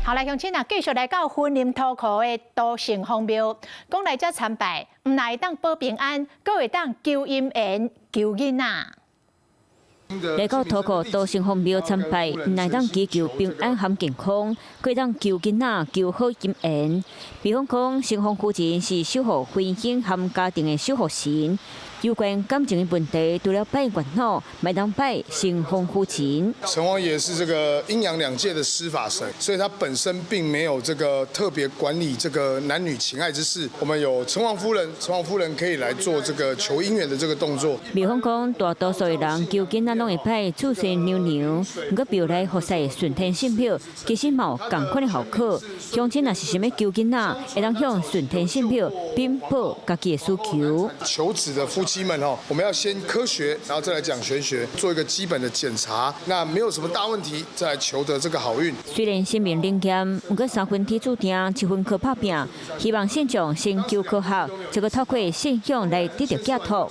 好，來鄉親啊，繼續來到雲林土庫的土城隍廟，講來遮參拜，唔但會當保平安，閣會當求姻緣、求囡仔。來到土庫土城隍廟參拜，唔但當祈求平安和健康，閣會當求囡仔、求好姻緣。比方講，城隍夫人是守護婚姻和家庭的守護神。有關感情的問題，除了拜月老，還當拜城隍夫人。城隍爺是這個陰陽兩界的司法神，所以他本身並沒有這個特別管理這個男女情愛之事。我們有城隍夫人，城隍夫人可以來做這個求姻緣的這個動作。比方講，大多數的人求囡仔攏會拜祖先娘娘，不過廟內佛寺順天聖廟其實冇同款的效果。鄉親若是想要求囡仔，會當向順天聖廟稟報家己的需求。求子的夫妻們我們要先科學，然後再來講玄學，做一個基本的檢查。那沒有什麼大問題，再來求得這個好運。雖然性命靈驗，不過3分天注定，7分靠打拼。希望信眾先求科學，這個透過信仰來得到解脫。